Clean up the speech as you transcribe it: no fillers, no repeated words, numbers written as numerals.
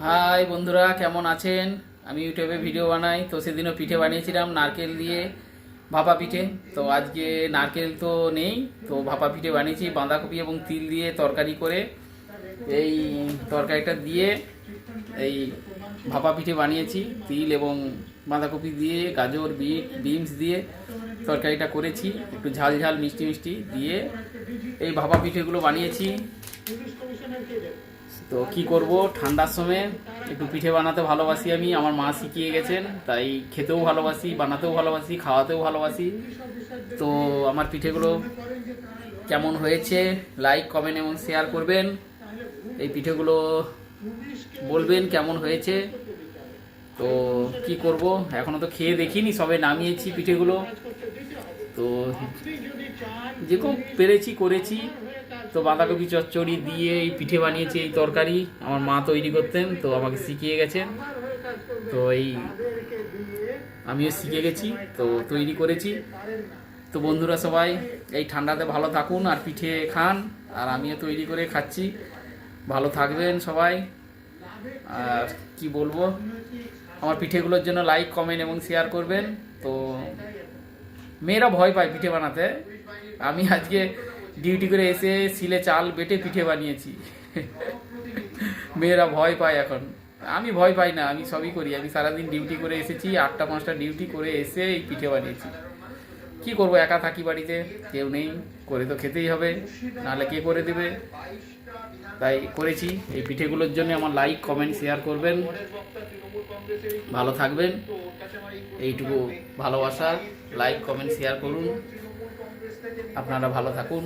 High বন্ধুরা, কেমন আছেন? আমি ইউটিউবে ভিডিও বানাই, তো সেদিনও পিঠে বানিয়েছিলাম নারকেল দিয়ে, ভাপা পিঠে। তো আজকে নারকেল তো নেই, তো ভাপা পিঠে বানিয়েছি বাঁধাকপি এবং তিল দিয়ে তরকারি করে। এই তরকারিটা দিয়ে এই ভাপা পিঠে বানিয়েছি, তিল এবং বাঁধাকপি দিয়ে, গাজর, বিট, বিনস দিয়ে তরকারিটা করেছি, একটু ঝাল ঝাল মিষ্টি মিষ্টি দিয়ে এই ভাপা পিঠেগুলো বানিয়েছি। তো কি করব, ঠান্ডার সময় একটু পিঠে বানাতে ভালোবাসি আমি, আমার মা শিখিয়ে গেছেন, তাই খেতেও ভালোবাসি, বানাতেও ভালোবাসি, খাওয়াতেও ভালোবাসি। তো আমার পিঠেগুলো কেমন হয়েছে লাইক, কমেন্ট এবং শেয়ার করবেন। এই পিঠেগুলো বলবেন কেমন হয়েছে। তো কি করব, এখনো তো খেয়ে দেখিনি, সবে নামিয়েছি পিঠেগুলো। তো যেরকম পেরেছি করেছি। তো বাঁধাকপি চচ্চড়ি দিয়ে এই পিঠে বানিয়েছি, এই তরকারি আমার মা তৈরি করতেন, তো আমাকে শিখিয়ে গেছেন। তো এই আমিও শিখে গেছি, তো তৈরি করেছি। তো বন্ধুরা সবাই এই ঠান্ডাতে ভালো থাকুন আর পিঠে খান, আর আমিও তৈরি করে খাচ্ছি। ভালো থাকবেন সবাই। আর কি বলবো, আমার পিঠেগুলোর জন্য লাইক, কমেন্ট এবং শেয়ার করবেন। তো মেয়েরা ভয় পায় পিঠে বানাতে, আমি আজকে ডিউটি করে এসে শিলে চাল বেটে পিঠে বানিয়েছি। মেয়েরা ভয় পায় এখন, আমি ভয় পাই না, আমি সবই করি। আমি সারাদিন ডিউটি করে এসেছি, 8টা 5টা ডিউটি করে এসে এই পিঠে বানিয়েছি। কি করব, একা থাকি বাড়িতে, কেউ নেই, করে তো খেতেই হবে, নাহলে কে করে দেবে। তাই করেছি। এই পিঠেগুলোর জন্য আমার লাইক, কমেন্ট, শেয়ার করবেন। ভালো থাকবেন, এইটুকু ভালোবাসা। লাইক, কমেন্ট, শেয়ার করুন। আপনারা ভালো থাকুন।